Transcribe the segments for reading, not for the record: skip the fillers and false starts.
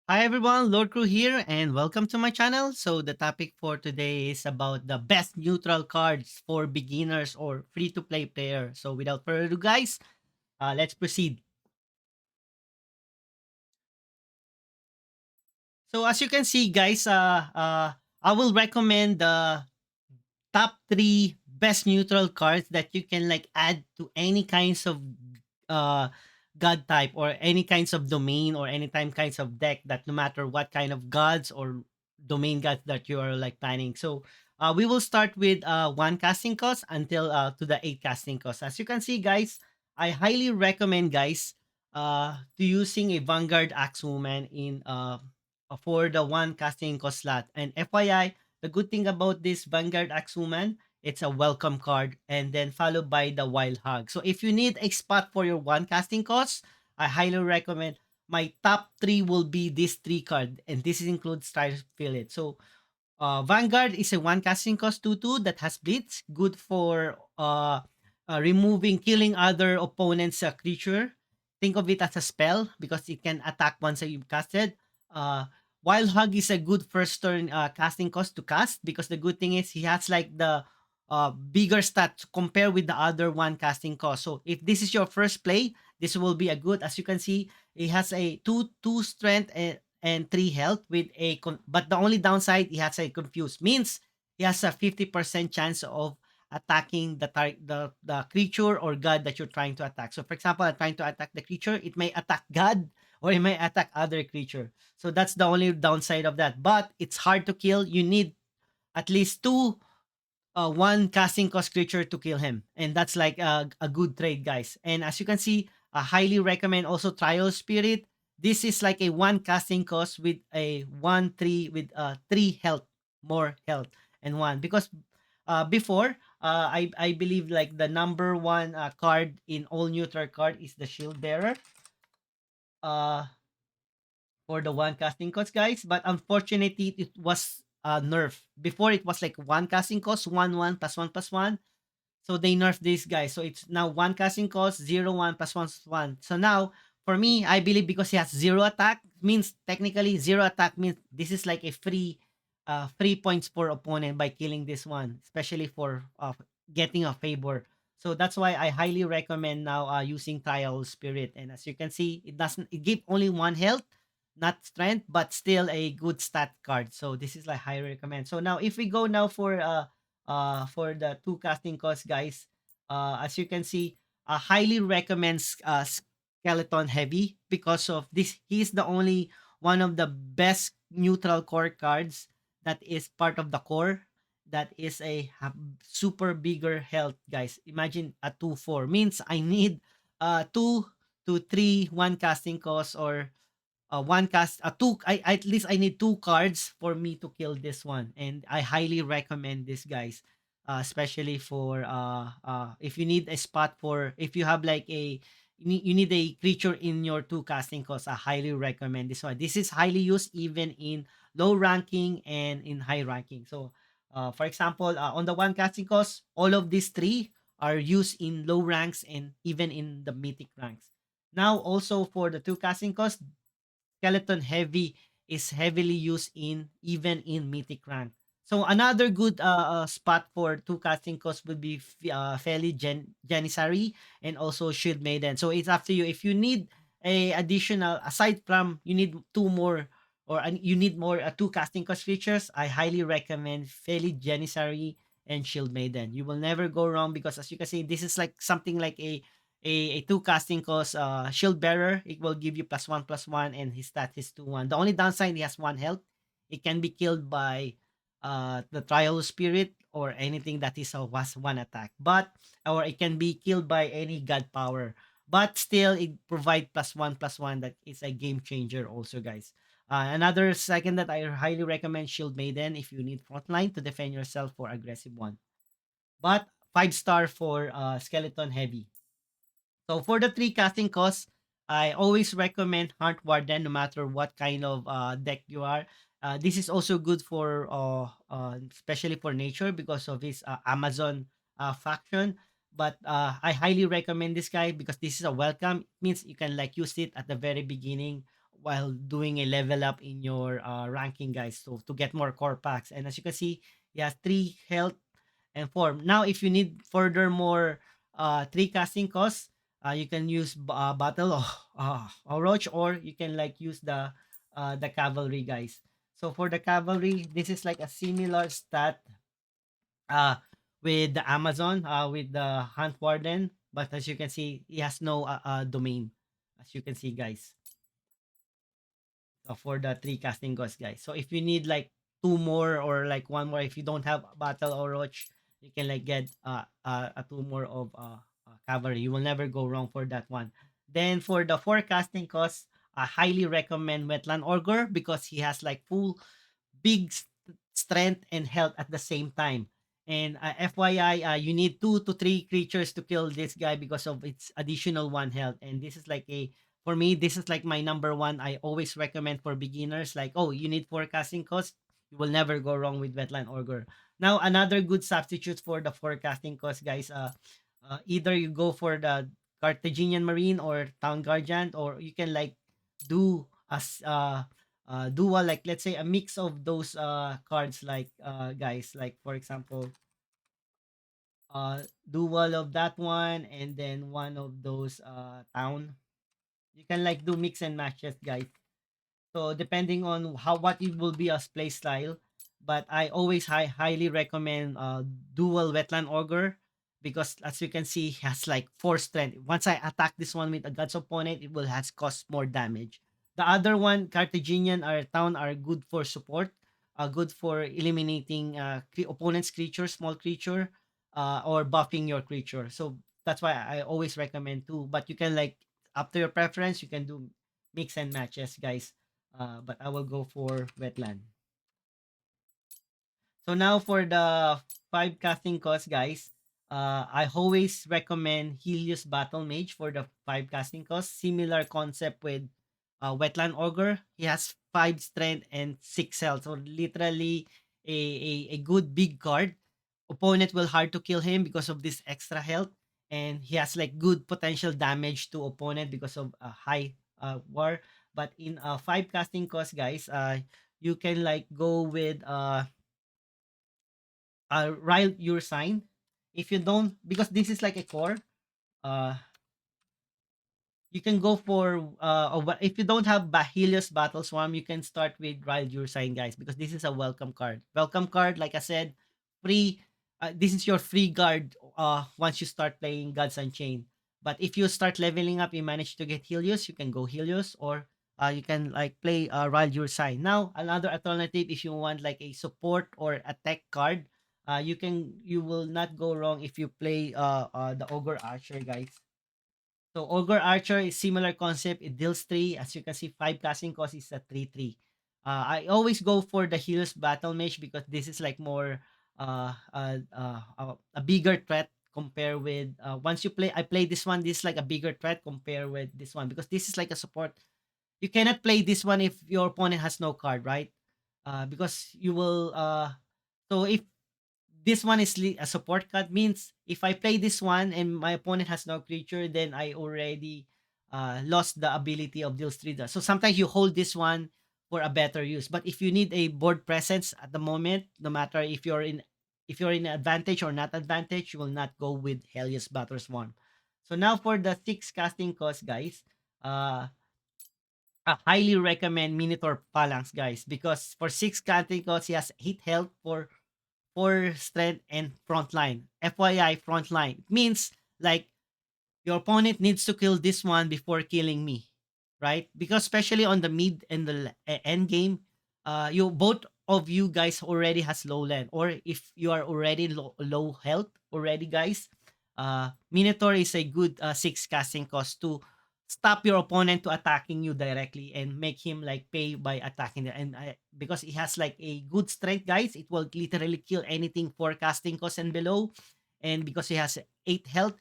Hi everyone, Lord Crew here, and welcome to my channel. So the topic for today is about the best neutral cards for beginners or free-to-play player. So without further ado, guys, let's proceed. So as you can see, guys, I will recommend the top three best neutral cards that you can like add to any kinds of uh god type or any kinds of domain or any time kinds of deck, that no matter what kind of gods or domain gods that you are like planning. So we will start with one casting cost until to the eight casting cost. As you can see, guys, I highly recommend, guys, to using a Vanguard Axewoman in for the one casting cost slot. And FYI, the good thing about this Vanguard Axewoman, it's a welcome card, and then followed by the Wild Hog. So if you need a spot for your one casting cost, I highly recommend. My top three will be these three card, and this includes Star Fillet. So Vanguard is a one casting cost 2/2 that has Blitz, good for removing, killing other opponent's creature. Think of it as a spell because it can attack once you've casted. Uh, Wild Hug is a good first turn casting cost to cast, because the good thing is he has like the bigger stat to compare with the other one casting cost. So if this is your first play, this will be a good. As you can see, he has a two strength and 3 health with but the only downside, he has a confused, means he has a 50% chance of attacking the creature or god that you're trying to attack. So for example, I'm trying to attack the creature, it may attack god or it may attack other creature. So that's the only downside of that. But it's hard to kill. You need at least two one casting cost creature to kill him. And that's like a good trade, guys. And as you can see, I highly recommend also Trial Spirit. This is like a one casting cost with a 1/3 with 3 health, more health, and one. Because before, I believe like the number one card in all neutral card is the Shield Bearer. Uh, for the one casting cost, guys. But unfortunately, it was nerf. Before it was like one casting cost, 1/1 plus 1/1. So they nerfed this guy. So it's now one casting cost, 0/1 plus 1/1. So now, for me, I believe because he has zero attack, means technically zero attack means this is like a free points for opponent by killing this one, especially for getting a favor. So that's why I highly recommend now using Trial Spirit. And as you can see, it give only one health, not strength, but still a good stat card. So this is like highly recommend. So now if we go now for the two casting costs, guys, as you can see, highly recommends Skeleton Heavy, because of this. He's the only one of the best neutral core cards that is part of the core, that is a super bigger health, guys. Imagine a 2/4 means I need 2 to 3 one casting cost, or one cast two. At least I need two cards for me to kill this one, and I highly recommend this, guys. Especially for if you need a spot, for if you have like you need a creature in your two casting costs, I highly recommend this one. This is highly used even in low ranking and in high ranking. So for example, on the one casting cost, all of these three are used in low ranks and even in the mythic ranks. Now also for the two casting costs, Skeleton Heavy is heavily used in even in Mythic rank. So another good spot for two casting costs would be Feli Janissary and also Shield Maiden. So it's up to you. If you need a additional, aside from you need two more, or you need more two casting cost features, I highly recommend Feli Janissary and Shield Maiden. You will never go wrong, because as you can see, this is like something like a two casting cost shield bearer. It will give you +1/+1, and his stat is 2/1. The only downside, he has one health. It can be killed by the trial spirit or anything that is a was one attack, but or it can be killed by any god power, but still it provide +1/+1. That is a game changer also, guys. Another second that I highly recommend, Shield Maiden, if you need frontline to defend yourself for aggressive one. But 5-star for skeleton heavy. So for the three casting costs, I always recommend Hunt Warden no matter what kind of deck you are. This is also good for especially for nature because of his Amazon faction. But I highly recommend this guy because this is a welcome. It means you can like use it at the very beginning while doing a level up in your ranking, guys. So to get more core packs, and as you can see, he has 3 health and 4. Now, if you need furthermore 3 casting costs, you can use Battle of Oroch, or you can like use the Cavalry, guys. So for the Cavalry, this is like a similar stat uh, with the Amazon, with the Hunt Warden, but as you can see, he has no domain, as you can see, guys, for the 3 casting costs, guys. So if you need like 2 more or like 1 more, if you don't have Battle or Roach, you can like get a 2 more of Cavalry. You will never go wrong for that one. Then for the 4 casting costs, I highly recommend Wetland Ogre because he has like full big strength and health at the same time. And FYI, you need 2 to 3 creatures to kill this guy because of its additional 1 health. And this is like for me, this is like my number one. I always recommend for beginners, like, oh, you need forecasting cost. You will never go wrong with Wetland Ogre. Now, another good substitute for the forecasting cost, guys. Either you go for the Carthaginian Marine or Town Guardian, or you can like do as dual, like let's say a mix of those cards, like guys, like for example dual of that one and then one of those town. You can like do mix and matches, guys. So depending on how what it will be as play style, but I always highly recommend dual Wetland Ogre because as you can see, he has like 4 strength. Once I attack this one with a God's opponent, it will has cost more damage. The other one, Carthaginian or Town, are good for support, good for eliminating opponent's creature, small creature, or buffing your creature. So that's why I always recommend two. But you can like up to your preference, you can do mix and matches, guys. But I will go for Wetland. So now for the 5 casting costs, guys. I always recommend Helios Battle Mage for the 5 casting costs. Similar concept with Wetland Ogre. He has 5 strength and 6 health. So literally a good big card. Opponent will hard to kill him because of this extra health. And he has like good potential damage to opponent because of high war. But in 5 casting costs, guys, you can like go with rile your sign. If you don't, because this is like a core, uh you can go for if you don't have Helios Battle Swarm, you can start with rile your sign, guys, because this is a welcome card, like I said, free. This is your free guard once you start playing Gods Unchained. But if you start leveling up, you manage to get Helios, you can go Helios, or you can like play rile your sign. Now another alternative, if you want like a support or a tech card, you will not go wrong if you play the Ogre Archer, guys. So Ogre Archer is similar concept. It deals 3. As you can see, 5 casting cost is a 3/3. I always go for the Helios Battle Mage because this is like more a bigger threat compare with once you play. I play this one. This is like a bigger threat compare with this one because this is like a support. You cannot play this one if your opponent has no card, right? Because you will so if this one is a support card, means if I play this one and my opponent has no creature, then I already lost the ability of deals 3. So sometimes you hold this one for a better use. But if you need a board presence at the moment, no matter if you're in advantage or not advantage, you will not go with Helios Battle Swarm. So now for the 6 casting cost, guys. I highly recommend Minotaur Phalanx, guys, because for 6 casting cost, he has 8 health for strength and frontline. FYI, frontline. It means like your opponent needs to kill this one before killing me, right? Because especially on the mid and the end game, you both of you guys already has low land, or if you are already low health already, guys, Minotaur is a good 6 casting cost to stop your opponent to attacking you directly and make him like pay by attacking the, and because he has like a good strength, guys, it will literally kill anything forecasting cost and below. And because he has 8 health,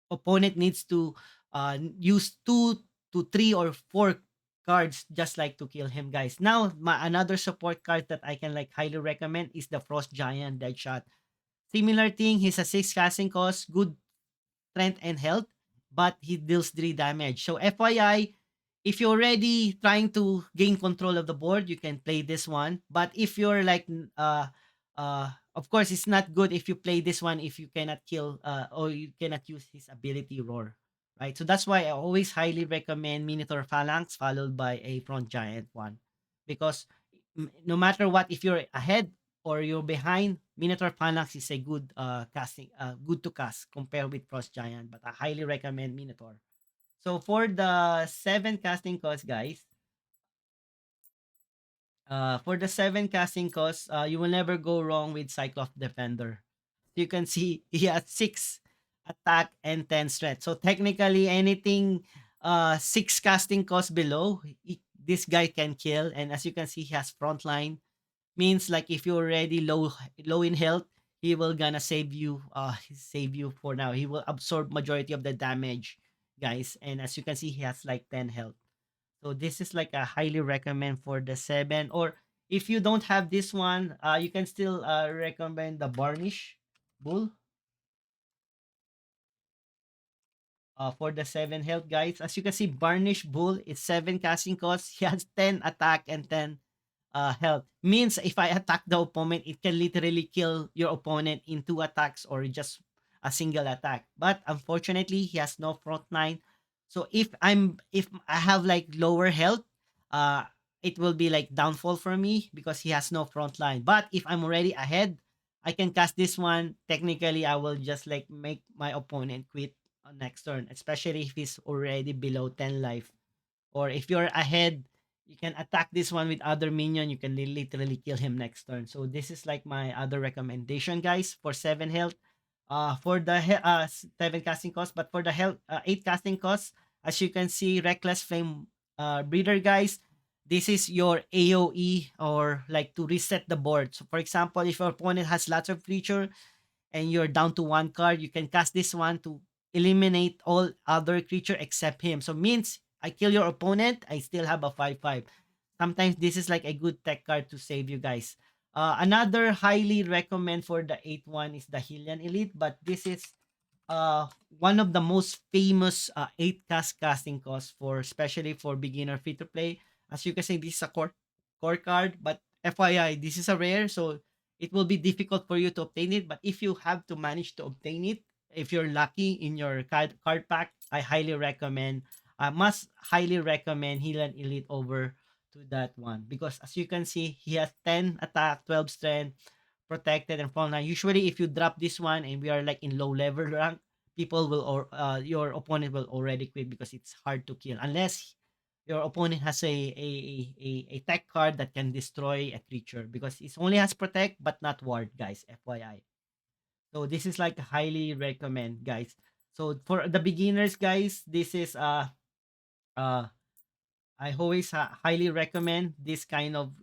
opponent needs to use 2 to 3 or 4 cards just like to kill him, guys. Now another support card that I can like highly recommend is the Frost Giant Deadshot. Similar thing, he's a 6 casting cost, good strength and health, but he deals 3 damage. So FYI, if you're already trying to gain control of the board, you can play this one. But if you're like, of course, it's not good if you play this one if you cannot kill or you cannot use his ability roar, right? So that's why I always highly recommend Minotaur Phalanx followed by a Front Giant one, because no matter what, if you're ahead or you're behind, Minotaur Phalanx is a good casting, good to cast compared with Frost Giant. But I highly recommend Minotaur. So for the 7 casting cost, guys, for the 7 casting cost, you will never go wrong with Cyclops Defender. You can see he has 6 attack and 10 strength. So technically, anything 6 casting cost below, this guy can kill. And as you can see, he has frontline. Means like if you're already low in health, he will gonna save you. Save you for now. He will absorb majority of the damage, guys. And as you can see, he has like 10 health. So this is like a highly recommend for the 7. Or if you don't have this one, you can still recommend the Varnish Bull for the 7 health, guys. As you can see, Varnish Bull is 7 casting cost. He has 10 attack and 10 health. Means if I attack the opponent, it can literally kill your opponent in 2 attacks or just a single attack. But unfortunately, he has no front line. So if I have like lower health, uh, it will be like downfall for me because he has no front line. But if I'm already ahead, I can cast this one. Technically, I will just like make my opponent quit on next turn, especially if he's already below 10 life. Or if you're ahead, you can attack this one with other minion. You can literally kill him next turn. So this is like my other recommendation, guys, for 7 health. For the 7 casting cost, but for the health 8 casting cost, as you can see, Reckless Flame Breeder, guys. This is your AOE or like to reset the board. So for example, if your opponent has lots of creature, and you're down to 1 card, you can cast this one to eliminate all other creature except him. So means I kill your opponent, I still have a 5/5. Sometimes this is like a good tech card to save you guys. Another highly recommend for the 8th one is the Helion Elite, but this is one of the most famous 8 casting costs for especially for beginner free to play. As you can see, this is a core card, but FYI, this is a rare, so it will be difficult for you to obtain it. But if you have to manage to obtain it, if you're lucky in your card pack, I highly recommend. I must highly recommend Healan Elite over to that one because as you can see, he has 10 attack, 12 strength, protected and frontline. Usually, if you drop this one and we are like in low level rank, people will or your opponent will already quit because it's hard to kill unless your opponent has a tech card that can destroy a creature because it only has protect but not ward, guys. FYI. So this is like highly recommend, guys. So for the beginners, guys, this is uh I always highly recommend this kind of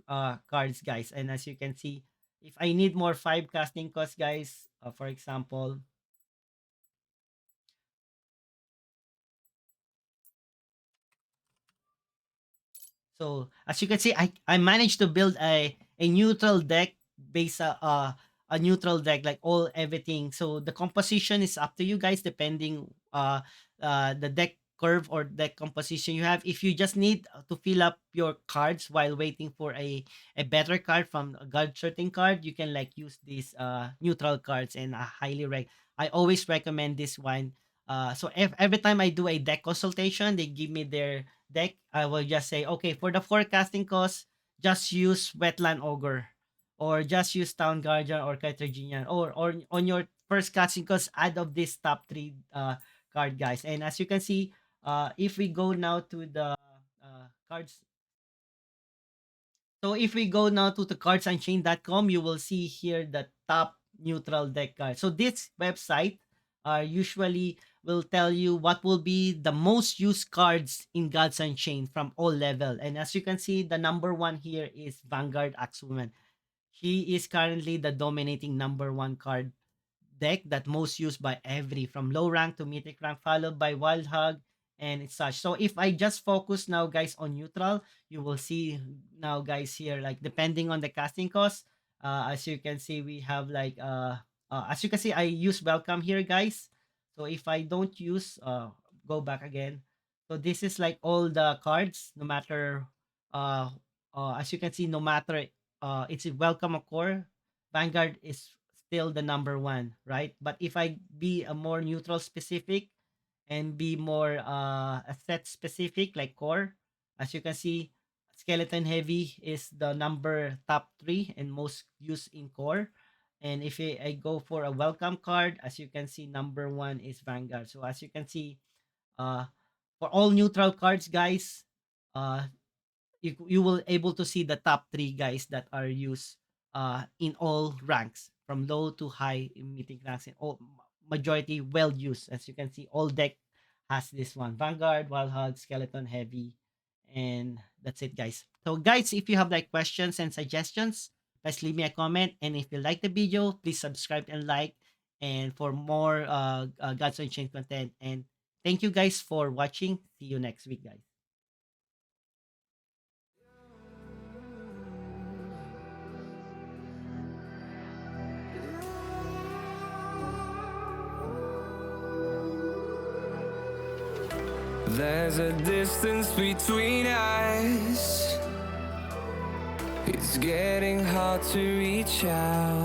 cards, guys. And as you can see, if I need more 5 casting costs, guys, for example, so as you can see, I managed to build a neutral deck based a neutral deck like all everything. So the composition is up to you guys depending the deck curve or deck composition you have. If you just need to fill up your cards while waiting for a better card from a god certain card, you can like use these neutral cards and I always recommend this one. So every time I do a deck consultation, they give me their deck, I will just say, okay, for the forecasting cost, just use Wetland Ogre or just use Town Guardian or Carthaginian or on your first casting cost, add of this top 3 card, guys. And as you can see, if we go now to the cards, so if we go now to the cardsunchained.com, you will see here the top neutral deck cards. So this website usually will tell you what will be the most used cards in Gods Unchained from all level. And as you can see, the number one here is Vanguard Axwoman. She is currently the dominating number one card deck that most used by every from low rank to mythic rank, followed by Wild Hug and such. So if I just focus now, guys, on neutral, you will see now, guys, here like depending on the casting cost. As you can see, we have like as you can see, I use welcome here, guys. So if I don't use go back again. So this is like all the cards, no matter uh, as you can see, no matter it's a welcome a core, Vanguard is still the number one, right? But if I be a more neutral specific and be more a set specific like core, as you can see, skeleton heavy is the number top three and most used in core. And if I go for a welcome card, as you can see, number one is Vanguard. So as you can see, uh, for all neutral cards, guys, uh, you will able to see the top three guys that are used in all ranks from low to high in mythic ranks, and all majority well used. As you can see, all deck has this one: Vanguard, Wild Hog, Skeleton, Heavy, and that's it, guys. So guys, if you have like questions and suggestions, please leave me a comment, and if you like the video, please subscribe and like, and for more Gods Unchained content. And thank you guys for watching. See you next week, guys. There's a distance between us. It's getting hard to reach out.